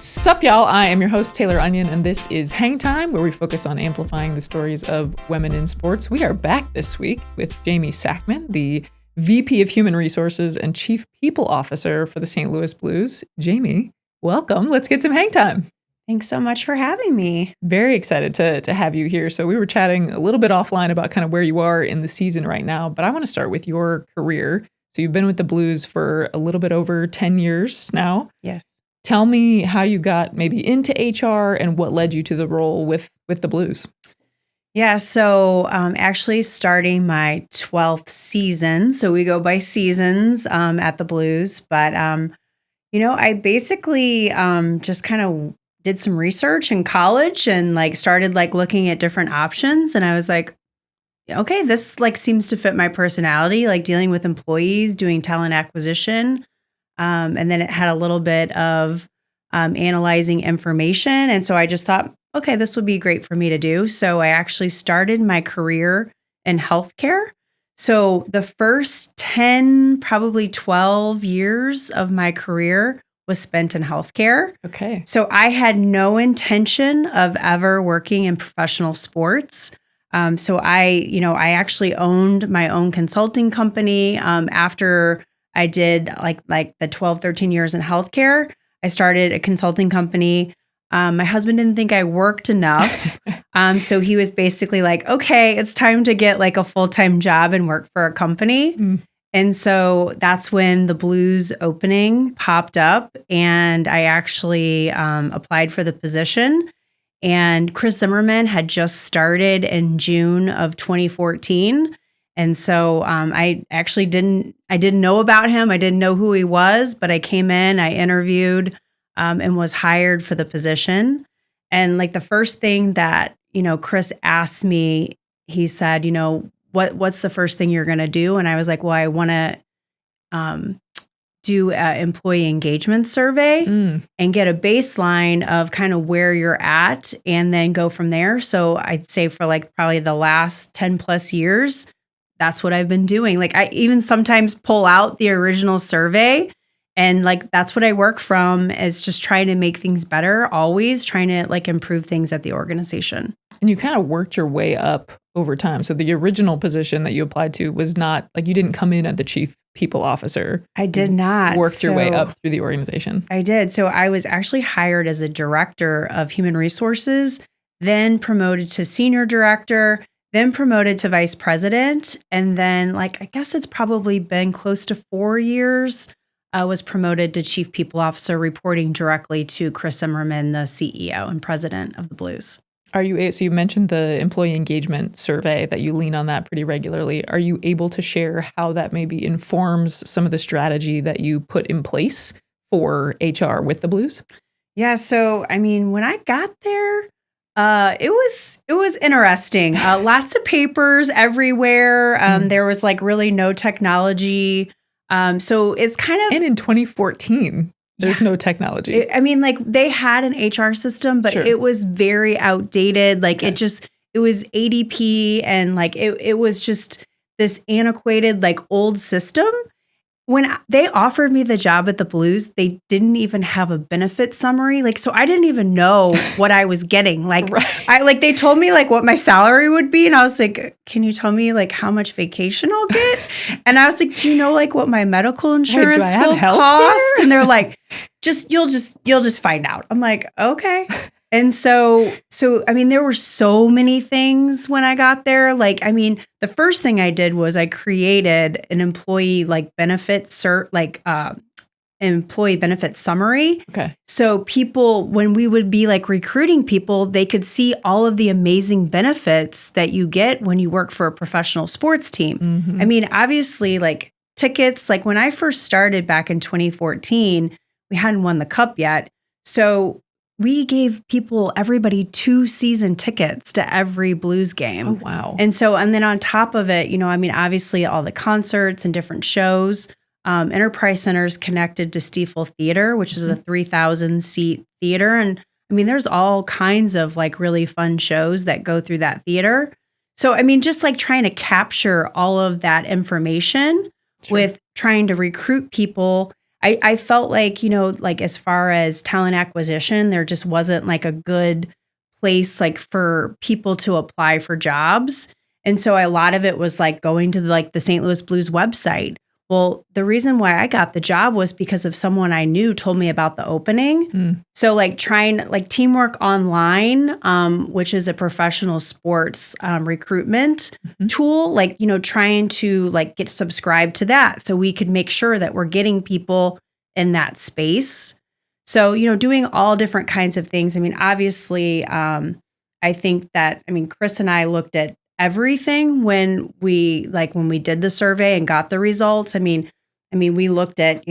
What's up, y'all? I am your host, Tayler Onion, and this is Hang Time, where we focus on amplifying the stories of women in sports. We are back this week with Jamie Sackman, the VP of Human Resources and Chief People Officer for the St. Louis Blues. Jamie, welcome. Let's get some Hang Time. Thanks so much for having me. Very excited to have you here. So we were chatting a little bit offline about kind of where you are in the season right now, but I want to start with your career. So you've been with the Blues for a little bit over 10 years now. Yes. Tell me how you got maybe into HR and what led you to the role with the Blues. Yeah, so actually starting my 12th season. So we go by seasons at the Blues. But, I basically just kind of did some research in college and started looking at different options. And I was like, okay, this seems to fit my personality, dealing with employees, doing talent acquisition. And then it had a little bit of analyzing information. And so I just thought, okay, this would be great for me to do. So I actually started my career in healthcare. So the first 10, probably 12 years of my career was spent in healthcare. Okay. So I had no intention of ever working in professional sports. So I actually owned my own consulting company after I did the 12, 13 years in healthcare. I started a consulting company. My husband didn't think I worked enough. So he was basically like, okay, it's time to get a full-time job and work for a company. Mm. And so that's when the Blues opening popped up, and I actually applied for the position. And Chris Zimmerman had just started in June of 2014. And so I actually didn't know about him. I didn't know who he was, but I came in, I interviewed, and was hired for the position. And the first thing that, Chris asked me, he said, what's the first thing you're going to do? And I was like, well, I want to do an employee engagement survey and get a baseline of kind of where you're at and then go from there. So I'd say for probably the last 10 plus years, that's what I've been doing. I even sometimes pull out the original survey and that's what I work from, is just trying to make things better, always trying to improve things at the organization. And you kind of worked your way up over time. So the original position that you applied to was not you didn't come in as the chief people officer. I did not. Worked your way up through the organization. I did. So I was actually hired as a director of human resources, then promoted to senior director, then promoted to vice president. And then I guess it's probably been close to 4 years, I was promoted to chief people officer, reporting directly to Chris Zimmerman, the CEO and president of the Blues. So you mentioned the employee engagement survey that you lean on that pretty regularly. Are you able to share how that maybe informs some of the strategy that you put in place for HR with the Blues? Yeah. So, when I got there, it was interesting. Lots of papers everywhere. There was really no technology. So it's kind of... And in 2014, there's no technology. They had an HR system, but It was very outdated. Okay. It was ADP, and it was just this antiquated, old system. When they offered me the job at the Blues, they didn't even have a benefit summary. So I didn't even know what I was getting. Right. They told me what my salary would be. And I was like, can you tell me how much vacation I'll get? And I was like, do you know what my medical insurance will cost? And they're like, you'll just find out. I'm like, okay. And so there were so many things when I got there. The first thing I did was I created an employee employee benefit summary. Okay. So people, when we would be recruiting people, they could see all of the amazing benefits that you get when you work for a professional sports team. Mm-hmm. Obviously tickets, when I first started back in 2014, we hadn't won the cup yet. So we gave everybody 2 season tickets to every Blues game. Oh, wow. And then on top of it, obviously all the concerts and different shows. Enterprise Center's connected to Stiefel Theater, which is a 3,000 seat theater. And there's all kinds of really fun shows that go through that theater. So, just trying to capture all of that information with trying to recruit people I felt like, like as far as talent acquisition, there just wasn't like a good place like for people to apply for jobs. And so a lot of it was like going to the St. Louis Blues website. Well, the reason why I got the job was because of someone I knew told me about the opening. So like trying like Teamwork Online, which is a professional sports recruitment tool, like, trying to like get subscribed to that so we could make sure that we're getting people in that space. So, doing all different kinds of things. I mean, obviously, I think that, Chris and I looked at everything when we did the survey and got the results. I mean, we looked at,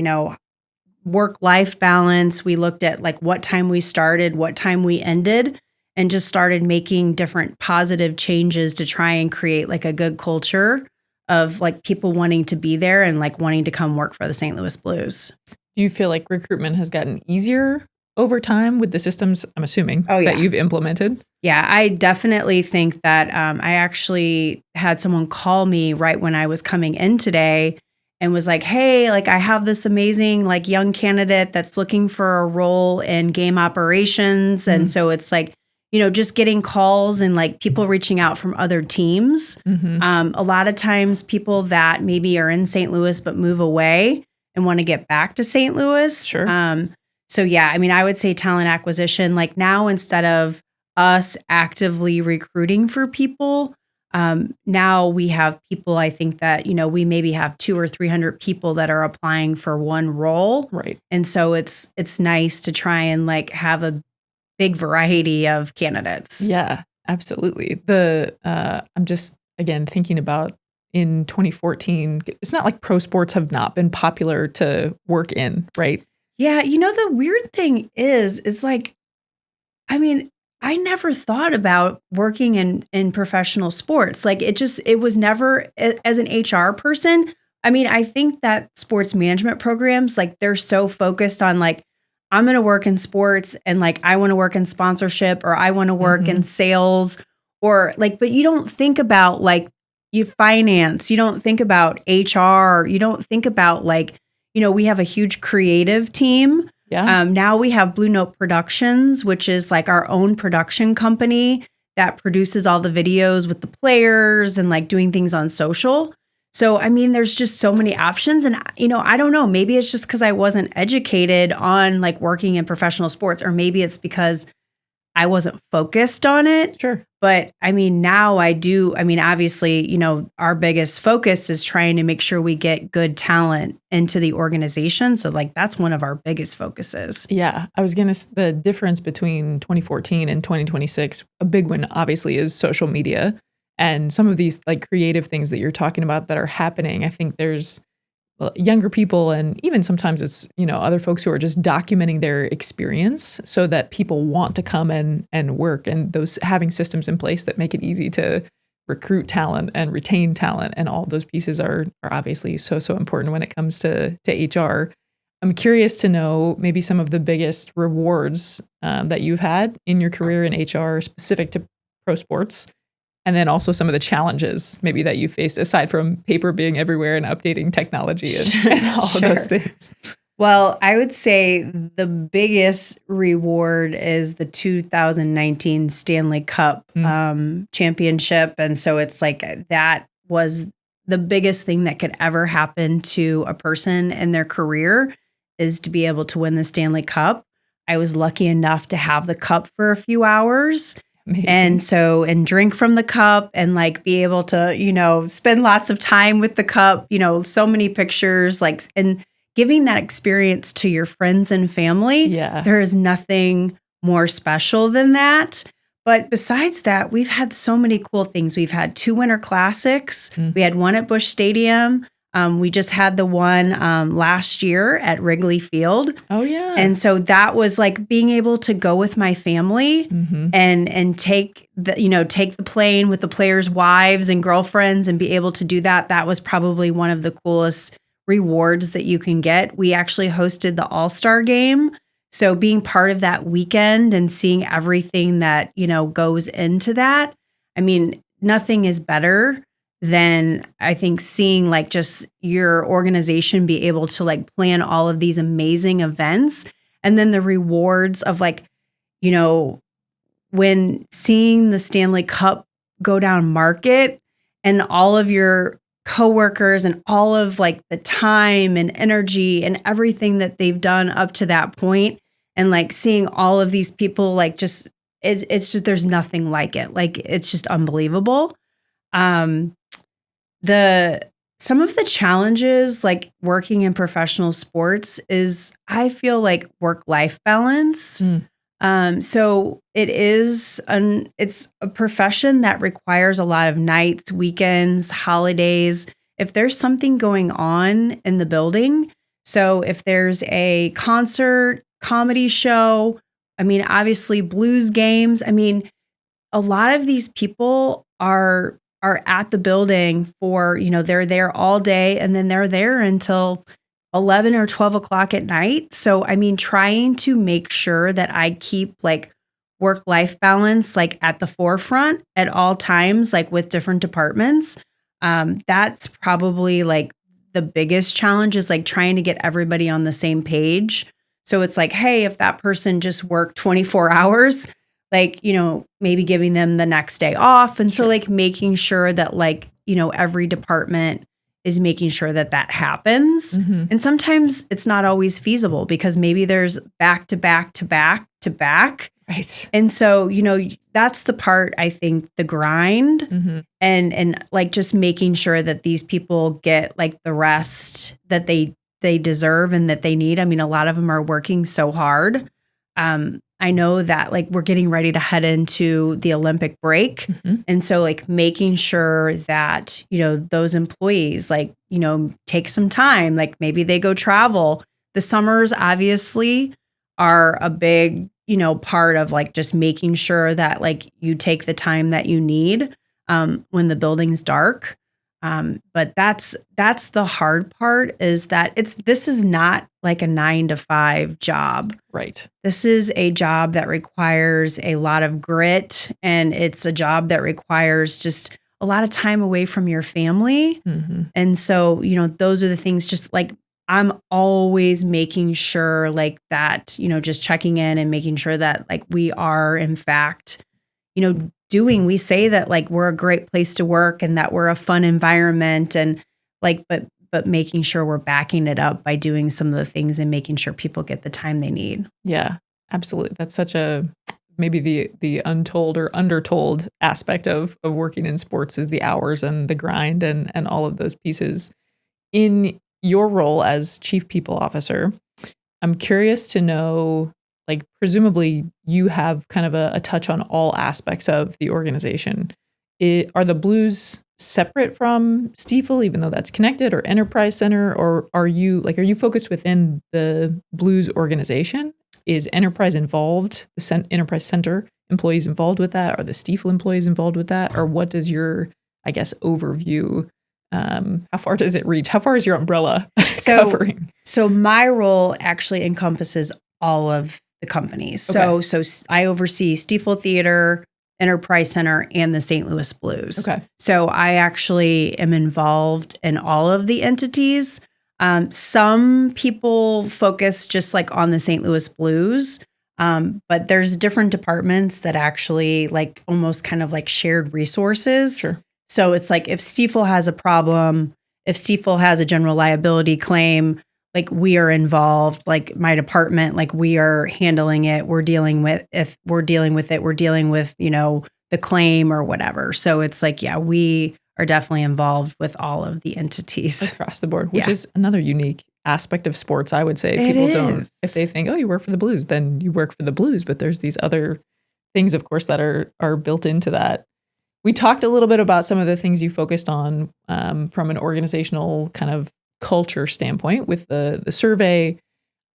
work-life balance. We looked at like what time we started, what time we ended, and just started making different positive changes to try and create like a good culture of like people wanting to be there and like wanting to come work for the St. Louis Blues. Do you feel like recruitment has gotten easier over time with the systems, I'm assuming, that you've implemented? Yeah, I definitely think that I actually had someone call me right when I was coming in today and was like, hey, like I have this amazing like young candidate that's looking for a role in game operations. And so it's like, just getting calls and like people reaching out from other teams. A lot of times people that maybe are in St. Louis but move away and want to get back to St. Louis. Sure. So yeah, I would say talent acquisition, like now instead of us actively recruiting for people, now we have people, I think that, we maybe have 200 or 300 people that are applying for one role. Right. And so it's nice to try and like have a big variety of candidates. Yeah, absolutely. I'm just, again, thinking about in 2014, it's not like pro sports have not been popular to work in, right? Yeah. The weird thing is like, I never thought about working in professional sports. Like it was never as an HR person. I think that sports management programs, like they're so focused on like, I'm going to work in sports and like, I want to work in sponsorship or I want to work in sales or like, but you don't think about like finance, you don't think about HR, you don't think about like, we have a huge creative team. Yeah. Now we have Blue Note Productions, which is like our own production company that produces all the videos with the players and like doing things on social. So, there's just so many options. And, I don't know, maybe it's just because I wasn't educated on like working in professional sports, or maybe it's because I wasn't focused on it. Sure. But now I do. Obviously, our biggest focus is trying to make sure we get good talent into the organization. So like, that's one of our biggest focuses. Yeah. The difference between 2014 and 2026, a big one obviously is social media and some of these like creative things that you're talking about that are happening. I think there's younger people and even sometimes it's, other folks who are just documenting their experience so that people want to come and work, and those having systems in place that make it easy to recruit talent and retain talent. And all those pieces are obviously so important when it comes to HR. I'm curious to know maybe some of the biggest rewards that you've had in your career in HR specific to pro sports. And then also some of the challenges maybe that you faced aside from paper being everywhere and updating technology and all of those things. Well, I would say the biggest reward is the 2019 Stanley Cup championship. And so it's like that was the biggest thing that could ever happen to a person in their career is to be able to win the Stanley Cup. I was lucky enough to have the cup for a few hours. Amazing. And drink from the cup and like be able to, spend lots of time with the cup, so many pictures, like, and giving that experience to your friends and family. Yeah. There is nothing more special than that. But besides that, we've had so many cool things. We've had 2 Winter Classics. We had one at Busch Stadium. We just had the one last year at Wrigley Field. Oh, yeah. And so that was like being able to go with my family and take the plane with the players' wives and girlfriends and be able to do that. That was probably one of the coolest rewards that you can get. We actually hosted the All-Star game. So being part of that weekend and seeing everything that, goes into that. Nothing is better then I think seeing like just your organization be able to like plan all of these amazing events, and then the rewards of like, when seeing the Stanley Cup go down market and all of your coworkers and all of like the time and energy and everything that they've done up to that point, and like seeing all of these people like just it's just there's nothing like it. Like it's just unbelievable. Some of the challenges like working in professional sports is I feel like work-life balance. So it's a profession that requires a lot of nights, weekends, holidays. If there's something going on in the building, so if there's a concert, comedy show, I mean, obviously blues games. I mean, a lot of these people are at the building for, they're there all day and then they're there until 11 or 12 o'clock at night. So, I mean, trying to make sure that I keep like work-life balance, like at the forefront at all times, like with different departments. That's probably like the biggest challenge is like trying to get everybody on the same page. So it's like, hey, if that person just worked 24 hours, like, maybe giving them the next day off. And so like making sure that like, every department is making sure that that happens. Mm-hmm. And sometimes it's not always feasible because maybe there's back to back to back to back. Right. And so, that's the part, I think, the grind mm-hmm. and like just making sure that these people get like the rest that they deserve and that they need. I mean, a lot of them are working so hard. I know that like we're getting ready to head into the Olympic break. Mm-hmm. And so like making sure that, those employees like, take some time, like maybe they go travel. The summers obviously are a big, part of like just making sure that like you take the time that you need when the building's dark. But that's the hard part is that this is not like a 9-to-5 job. Right. This is a job that requires a lot of grit, and it's a job that requires just a lot of time away from your family. Mm-hmm. And so, those are the things just like I'm always making sure like that, just checking in and making sure that like we are in fact, we say that like we're a great place to work and that we're a fun environment and like, but making sure we're backing it up by doing some of the things and making sure people get the time they need. Yeah, absolutely. That's such a, maybe the untold or undertold aspect of working in sports is the hours and the grind and all of those pieces. In your role as chief people officer, I'm curious to know, like, presumably you have kind of a touch on all aspects of the organization. Are the Blues separate from Stiefel, even though that's connected, or Enterprise Center, or are you focused within the Blues organization? Is Enterprise involved? The Enterprise Center employees involved with that? Are the Stiefel employees involved with that? Or what does your, I guess, overview? How far does it reach? How far is your umbrella covering? So my role actually encompasses all of the companies. Okay. So I oversee Stiefel Theater, Enterprise Center, and the St. Louis Blues. Okay. So I actually am involved in all of the entities. Some people focus just like on the St. Louis Blues, but there's different departments that actually like almost kind of like shared resources. Sure. So it's like if Stiefel has a problem, if Stiefel has a general liability claim, like we are involved, like my department, like we are handling it. We're dealing with the claim or whatever. So it's like, yeah, we are definitely involved with all of the entities across the board, which is another unique aspect of sports. I would say people don't, if they think, oh, you work for the Blues, then you work for the Blues. But there's these other things, of course, that are built into that. We talked a little bit about some of the things you focused on from an organizational kind of culture standpoint with the survey.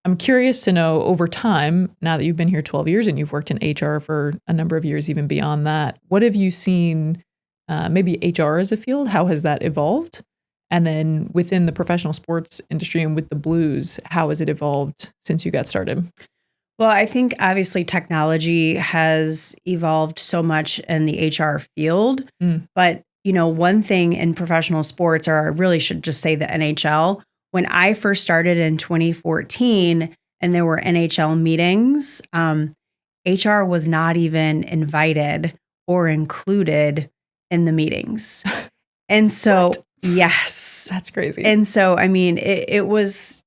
I'm curious to know over time, now that you've been here 12 years and you've worked in HR for a number of years, even beyond that, what have you seen maybe HR as a field? How has that evolved? And then within the professional sports industry and with the Blues, how has it evolved since you got started? Well, I think obviously technology has evolved so much in the HR field, but one thing in professional sports, or I really should just say the NHL, when I first started in 2014 and there were NHL meetings, HR was not even invited or included in the meetings. And so, What? yes. That's crazy. And so, I mean, it was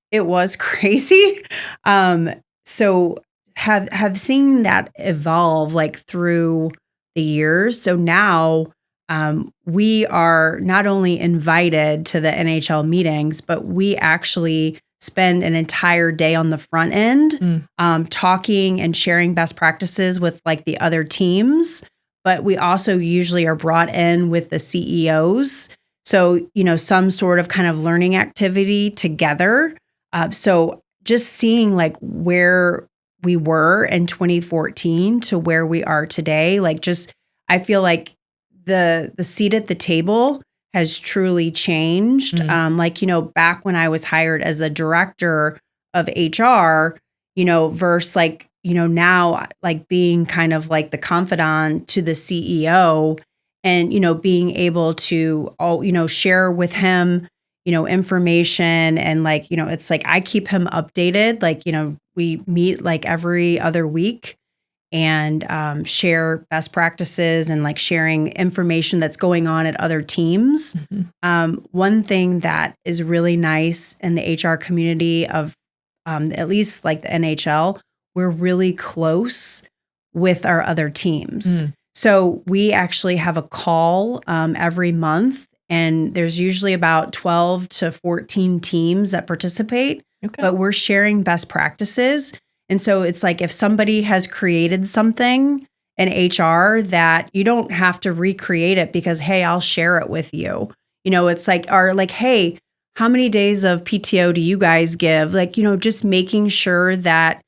crazy. So have seen that evolve like through the years. So now we are not only invited to the NHL meetings, but we actually spend an entire day on the front end talking and sharing best practices with like the other teams. But we also usually are brought in with the CEOs. So, some sort of kind of learning activity together. So just seeing like where we were in 2014 to where we are today, like just, I feel like the seat at the table has truly changed. Back when I was hired as a director of HR, versus like, now like being kind of like the confidant to the CEO and, being able to, share with him, information and like, it's like I keep him updated. Like, we meet like every other week and share best practices and like sharing information that's going on at other teams. One thing that is really nice in the HR community of at least like the NHL, we're really close with our other teams. So we actually have a call every month, and there's usually about 12 to 14 teams that participate, but we're sharing best practices. And so it's like if somebody has created something in HR that you don't have to recreate it because, hey, I'll share it with you. It's like, hey, how many days of PTO do you guys give? Like, just making sure that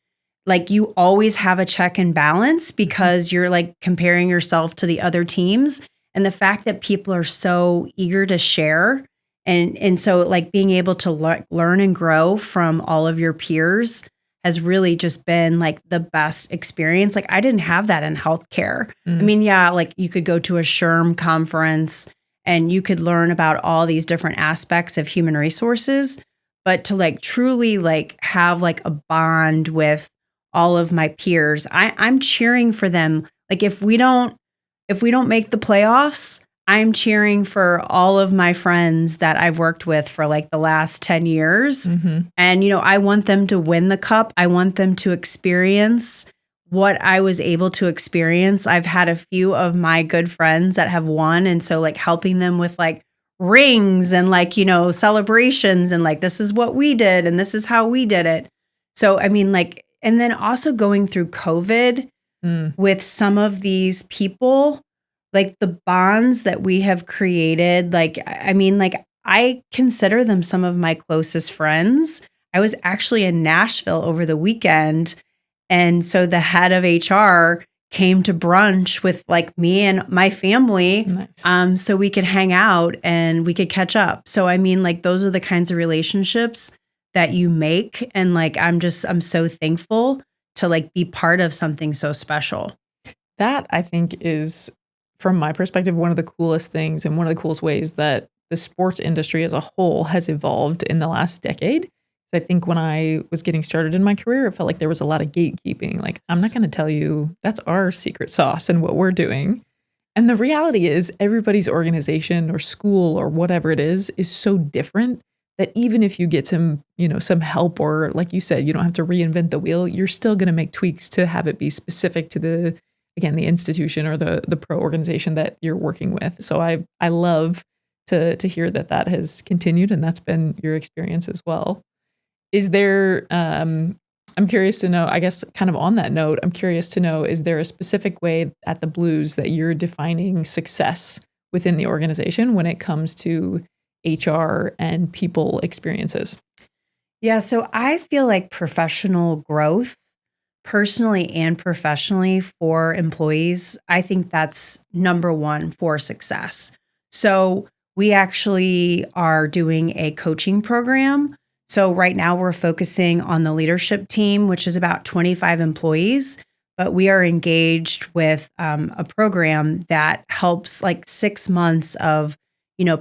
like you always have a check and balance because you're like comparing yourself to the other teams. And the fact that people are so eager to share. And so like being able to learn and grow from all of your peers has really just been like the best experience. Like I didn't have that in healthcare. I mean, yeah, like you could go to a SHRM conference and you could learn about all these different aspects of human resources, but to like truly like have like a bond with all of my peers, I'm cheering for them. Like if we don't make the playoffs, I'm cheering for all of my friends that I've worked with for like the last 10 years. And, I want them to win the cup. I want them to experience what I was able to experience. I've had a few of my good friends that have won. And so like helping them with like rings and like, celebrations and like, this is what we did and this is how we did it. So, I mean, like, and then also going through COVID with some of these people, like the bonds that we have created, like, I mean, like I consider them some of my closest friends. I was actually in Nashville over the weekend. And so the head of HR came to brunch with like me and my family. Nice. So we could hang out and we could catch up. So, I mean, like those are the kinds of relationships that you make. And like, I'm so thankful to like be part of something so special. That I think is, from my perspective, one of the coolest things and one of the coolest ways that the sports industry as a whole has evolved in the last decade. I think when I was getting started in my career, it felt like there was a lot of gatekeeping. Like, I'm not going to tell you that's our secret sauce and what we're doing. And the reality is everybody's organization or school or whatever it is so different that even if you get some help or like you said, you don't have to reinvent the wheel, you're still going to make tweaks to have it be specific to the institution or the pro organization that you're working with. So I love to hear that has continued and that's been your experience as well. Is there, I'm curious to know, I guess kind of on that note, I'm curious to know, is there a specific way at the Blues that you're defining success within the organization when it comes to HR and people experiences? Yeah, so I feel like professional growth, personally and professionally for employees, I think that's number one for success. So we actually are doing a coaching program. So right now we're focusing on the leadership team, which is about 25 employees. but we are engaged with a program that helps like 6 months of,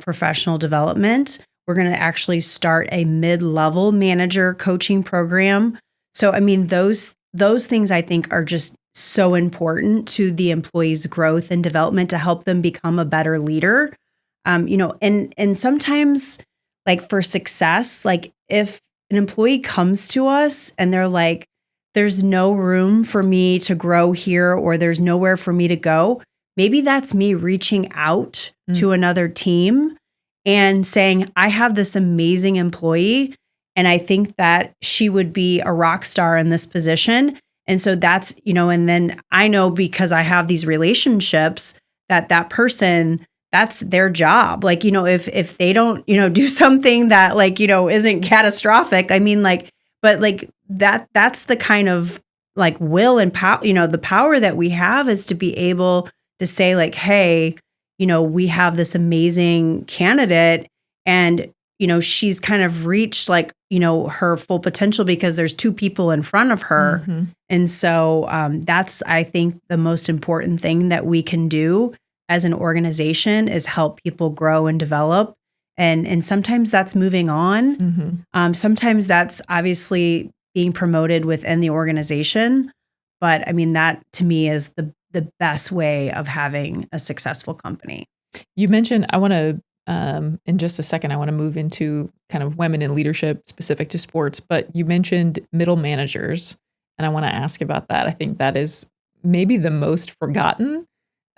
professional development. We're going to actually start a mid-level manager coaching program. So, I mean, those things I think are just so important to the employee's growth and development to help them become a better leader. And sometimes like for success, like if an employee comes to us and they're like, there's no room for me to grow here, or there's nowhere for me to go, maybe that's me reaching out to another team and saying, I have this amazing employee and I think that she would be a rock star in this position. And so that's, and then I know because I have these relationships that person, that's their job. Like, if they don't, do something that like, isn't catastrophic, I mean, like, but like that's the kind of like will and power, the power that we have is to be able to say like, hey, we have this amazing candidate and, she's kind of reached like, her full potential because there's 2 people in front of her. Mm-hmm. And so that's, I think, the most important thing that we can do as an organization is help people grow and develop. And sometimes that's moving on. Mm-hmm. Sometimes that's obviously being promoted within the organization. But I mean, that to me is the best way of having a successful company. You mentioned, I want to, in just a second, I want to move into kind of women in leadership specific to sports, but you mentioned middle managers, and I want to ask about that. I think that is maybe the most forgotten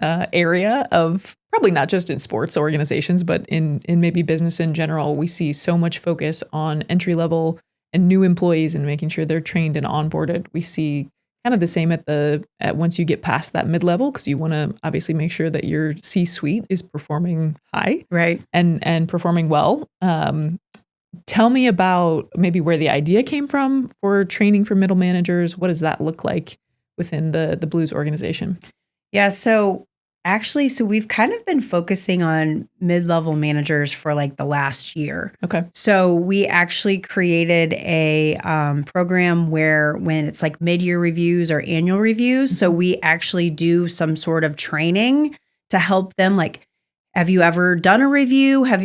area of probably not just in sports organizations, but in maybe business in general. We see so much focus on entry level and new employees and making sure they're trained and onboarded. We see kind of the same at once you get past that mid-level, because you want to obviously make sure that your C-suite is performing high, right, and performing well. Tell me about maybe where the idea came from for training for middle managers. What does that look like within the Blues organization? Yeah, so we've kind of been focusing on mid-level managers for like the last year. Okay. So we actually created a program where when it's like mid-year reviews or annual reviews, mm-hmm. so we actually do some sort of training to help them. Like, have you ever done a review? Have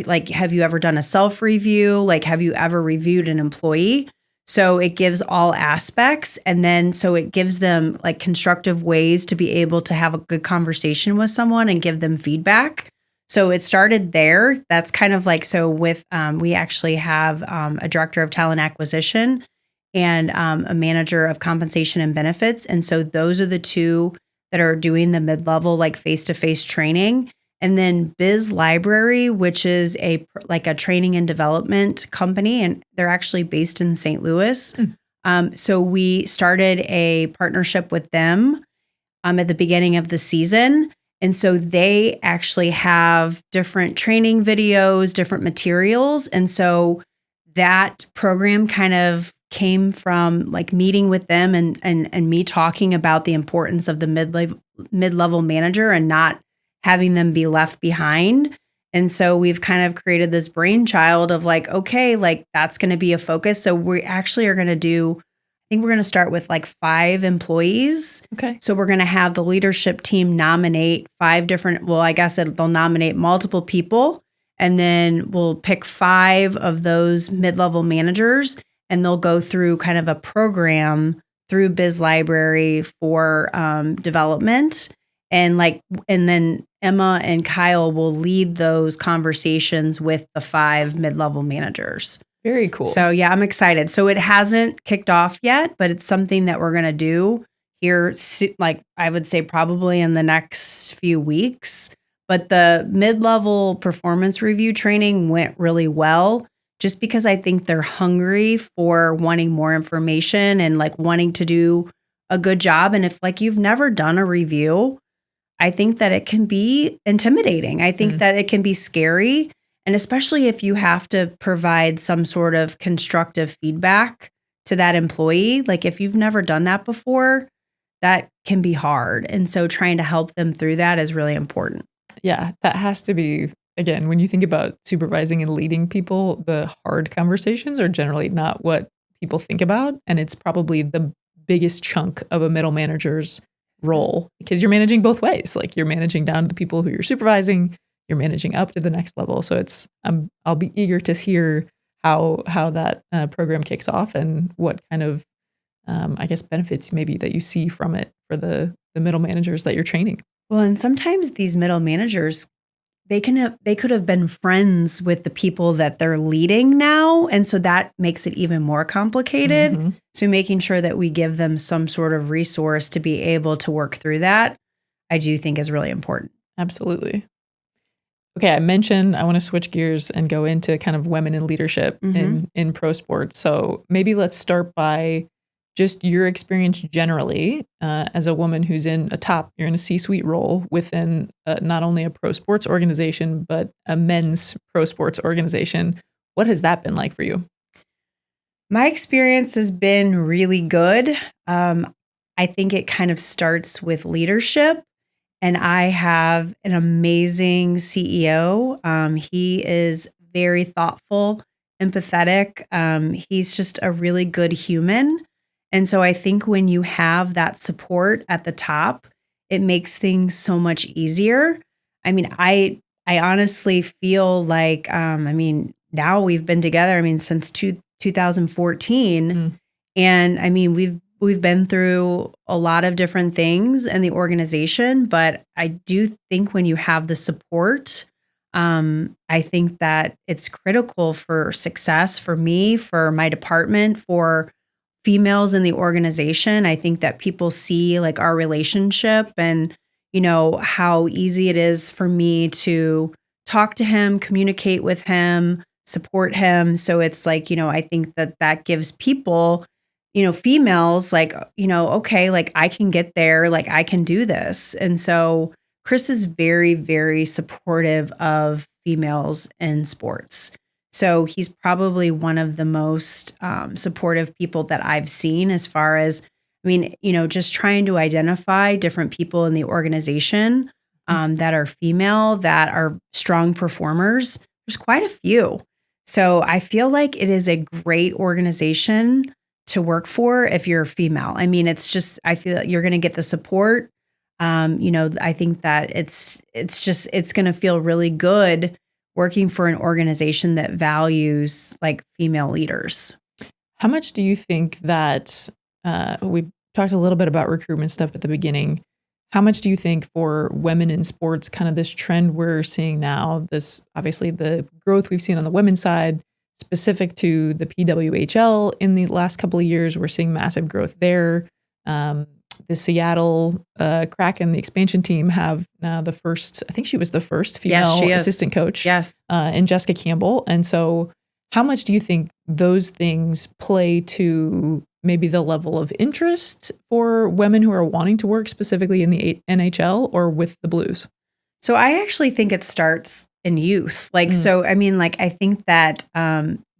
you ever done a self-review? Like, have you ever reviewed an employee? So it gives all aspects. And then so it gives them like constructive ways to be able to have a good conversation with someone and give them feedback. So it started there. That's kind of like, so with, we actually have a director of talent acquisition and a manager of compensation and benefits. And so those are the 2 that are doing the mid-level, like face-to-face training. And then Biz Library, which is a training and development company, and they're actually based in St. Louis. So we started a partnership with them at the beginning of the season. And so they actually have different training videos, different materials. And so that program kind of came from like meeting with them and me talking about the importance of the mid-level manager and not having them be left behind. And so we've kind of created this brainchild of like, okay, like that's going to be a focus. So we actually are going to I think we're going to start with like 5 employees. Okay. So we're going to have the leadership team nominate 5 different, they'll nominate multiple people, and then we'll pick 5 of those mid-level managers, and they'll go through kind of a program through Biz Library for development. And then Emma and Kyle will lead those conversations with the 5 mid-level managers. Very cool. So yeah, I'm excited. So it hasn't kicked off yet, but it's something that we're going to do here, like I would say probably in the next few weeks. But the mid-level performance review training went really well, just because I think they're hungry for wanting more information and like wanting to do a good job. And if like you've never done a review, I think that it can be intimidating. I think that it can be scary. And especially if you have to provide some sort of constructive feedback to that employee, like if you've never done that before, that can be hard. And so trying to help them through that is really important. Yeah, that has to be, again, when you think about supervising and leading people, the hard conversations are generally not what people think about. And it's probably the biggest chunk of a middle manager's role? Because you're managing both ways. Like you're managing down to the people who you're supervising, you're managing up to the next level. So I'll be eager to hear how that program kicks off and what kind of I guess benefits maybe that you see from it for the middle managers that you're training. Well, and sometimes these middle managers, they could have been friends with the people that they're leading now. And so that makes it even more complicated. Mm-hmm. So making sure that we give them some sort of resource to be able to work through that, I do think is really important. Absolutely. Okay, I mentioned I want to switch gears and go into kind of women in leadership in pro sports. So maybe let's start by just your experience generally as a woman who's you're in a C-suite role within not only a pro sports organization, but a men's pro sports organization. What has that been like for you? My experience has been really good. I think it kind of starts with leadership. And I have an amazing CEO. He is very thoughtful, empathetic. He's just a really good human. And so I think when you have that support at the top, it makes things so much easier. I mean, I honestly feel like, now we've been together, since 2014. Mm. And we've been through a lot of different things in the organization, but I do think when you have the support, I think that it's critical for success for me, for my department, for females in the organization. I think that people see like our relationship and, how easy it is for me to talk to him, communicate with him, support him. So it's like, I think that gives people, females like, okay, like I can get there, like I can do this. And so Chris is very, very supportive of females in sports. So he's probably one of the most supportive people that I've seen as far as, just trying to identify different people in the organization that are female, that are strong performers. There's quite a few. So I feel like it is a great organization to work for if you're a female. It's just, I feel like you're going to get the support. I think that it's going to feel really good working for an organization that values like female leaders. How much do you think that we talked a little bit about recruitment stuff at the beginning? How much do you think for women in sports, kind of this trend we're seeing now, this obviously the growth we've seen on the women's side, specific to the PWHL in the last couple of years, we're seeing massive growth there. The Seattle Kraken, the expansion team, have now the first, I think she was the first female assistant coach. Yes. And Jessica Campbell. And so how much do you think those things play to maybe the level of interest for women who are wanting to work specifically in the NHL or with the Blues? So I actually think it starts in youth. I think that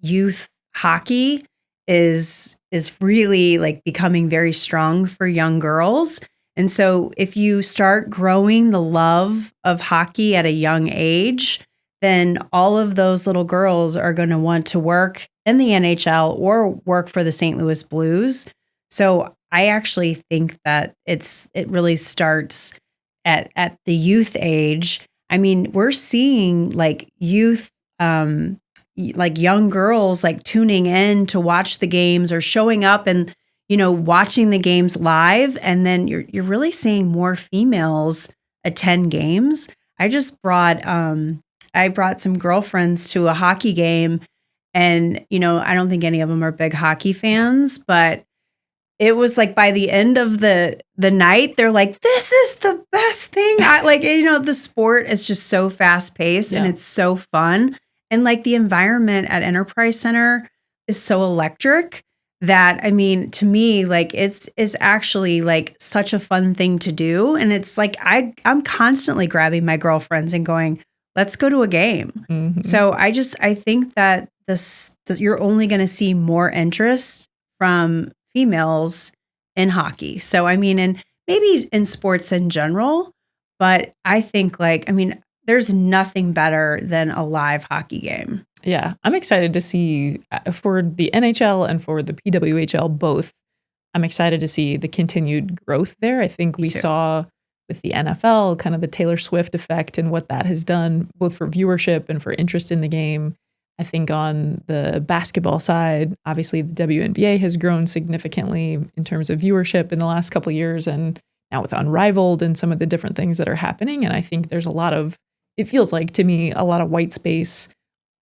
youth hockey is really like becoming very strong for young girls. And so if you start growing the love of hockey at a young age, then all of those little girls are going to want to work in the NHL or work for the St. Louis Blues. So I actually think that it really starts at the youth age. We're seeing like youth, like young girls like tuning in to watch the games or showing up and, watching the games live. And then you're really seeing more females attend games. I brought some girlfriends to a hockey game and, I don't think any of them are big hockey fans, but it was like by the end of the night, they're like, this is the best thing. The sport is just so fast paced and it's so fun. And like the environment at Enterprise Center is so electric that, to me, like it's actually like such a fun thing to do. And it's like, I'm constantly grabbing my girlfriends and going, let's go to a game. Mm-hmm. So I think that you're only going to see more interest from females in hockey. So, and maybe in sports in general, but I think there's nothing better than a live hockey game. Yeah. I'm excited to see for the NHL and for the PWHL both. I'm excited to see the continued growth there. I think we saw with the NFL kind of the Taylor Swift effect and what that has done both for viewership and for interest in the game. I think on the basketball side, obviously the WNBA has grown significantly in terms of viewership in the last couple of years, and now with Unrivaled and some of the different things that are happening. And I think there's a lot of, it feels like to me, a lot of white space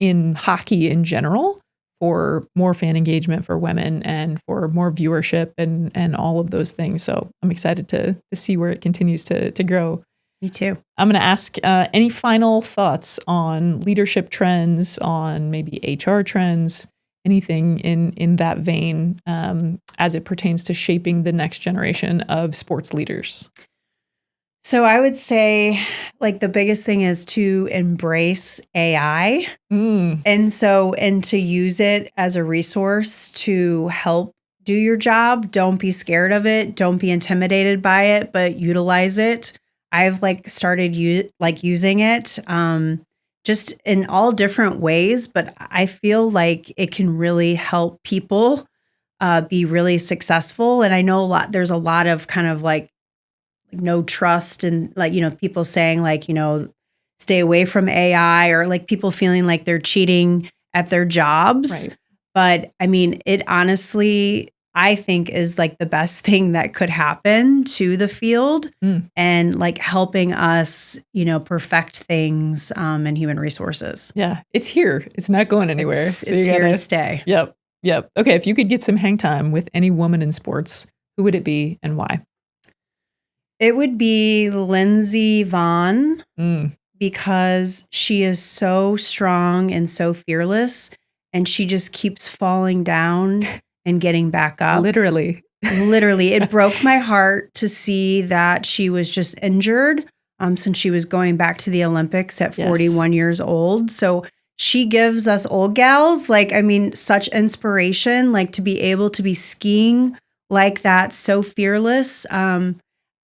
in hockey in general for more fan engagement for women and for more viewership and all of those things. So I'm excited to see where it continues to grow. Me too. I'm going to ask any final thoughts on leadership trends, on maybe HR trends, anything in that vein as it pertains to shaping the next generation of sports leaders. So I would say like the biggest thing is to embrace AI and to use it as a resource to help do your job. Don't be scared of it. Don't be intimidated by it, but utilize it. I've started using it just in all different ways, but I feel like it can really help people be really successful. And I know there's a lot of kind of no trust and people saying stay away from AI or people feeling like they're cheating at their jobs. Right. But I mean, it honestly, I think is the best thing that could happen to the field and helping us, perfect things in human resources. Yeah, it's here. It's not going anywhere. It's here to stay. Yep. Okay, if you could get some hang time with any woman in sports, who would it be and why? It would be Lindsey Vonn because she is so strong and so fearless, and she just keeps falling down and getting back up. Literally. It broke my heart to see that she was just injured since she was going back to the Olympics at 41 years old. So she gives us old gals, such inspiration, to be able to be skiing like that, so fearless.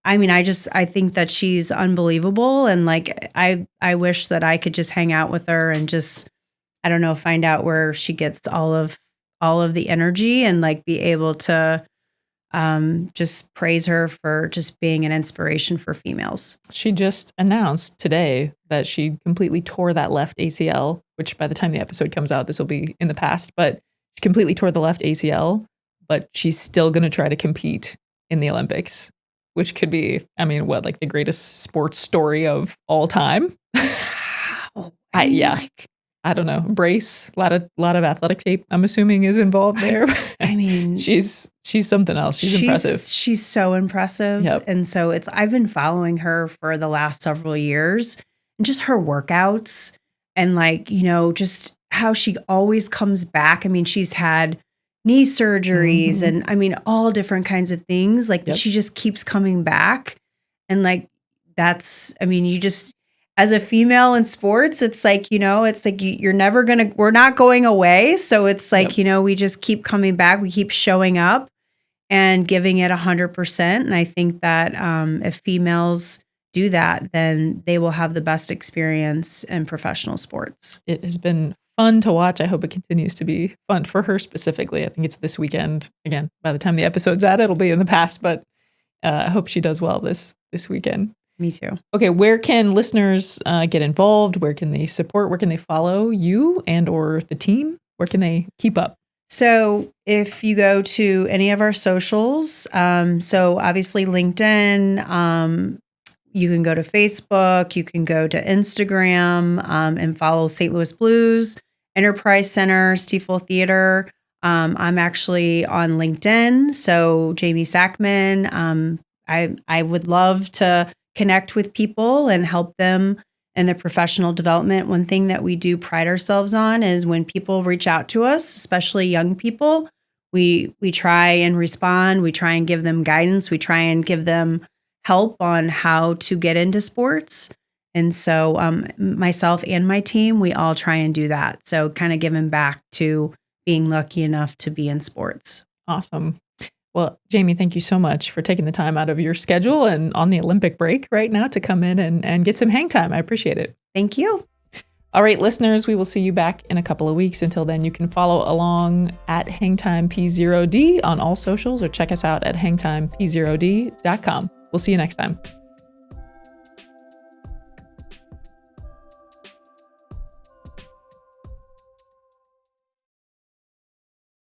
I think that she's unbelievable. And I wish that I could just hang out with her and just, I don't know, find out where she gets all of the energy and be able to just praise her for just being an inspiration for females. She just announced today that she completely tore that left ACL, which by the time the episode comes out, this will be in the past, but she completely tore the left ACL, but she's still going to try to compete in the Olympics, which could be, the greatest sports story of all time. I don't know. Brace, a lot of athletic tape, I'm assuming, is involved there. she's something else. She's impressive. She's so impressive. Yep. And so I've been following her for the last several years and just her workouts and just how she always comes back. she's had knee surgeries and all different kinds of things. She just keeps coming back. And you just, as a female in sports, it's you're never we're not going away. So it's we just keep coming back. We keep showing up and giving it 100%. And I think that if females do that, then they will have the best experience in professional sports. It has been fun to watch. I hope it continues to be fun for her specifically. I think it's this weekend. Again, by the time the episode's out, it'll be in the past, but I hope she does well this weekend. Me too. Okay, where can listeners get involved? Where can they support? Where can they follow you and or the team? Where can they keep up? So if you go to any of our socials, so obviously LinkedIn, you can go to Facebook, you can go to Instagram and follow St. Louis Blues, Enterprise Center, Stiefel Theater. I'm actually on LinkedIn. So Jamie Sackman, I would love to connect with people and help them in their professional development. One thing that we do pride ourselves on is when people reach out to us, especially young people, we try and respond. We try and give them guidance. We try and give them help on how to get into sports. And so myself and my team, we all try and do that. So kind of giving back to being lucky enough to be in sports. Awesome. Well, Jamie, thank you so much for taking the time out of your schedule and on the Olympic break right now to come in and get some hang time. I appreciate it. Thank you. All right, listeners, we will see you back in a couple of weeks. Until then, you can follow along at HangTimeP0D on all socials or check us out at hangtimep0d.com. We'll see you next time.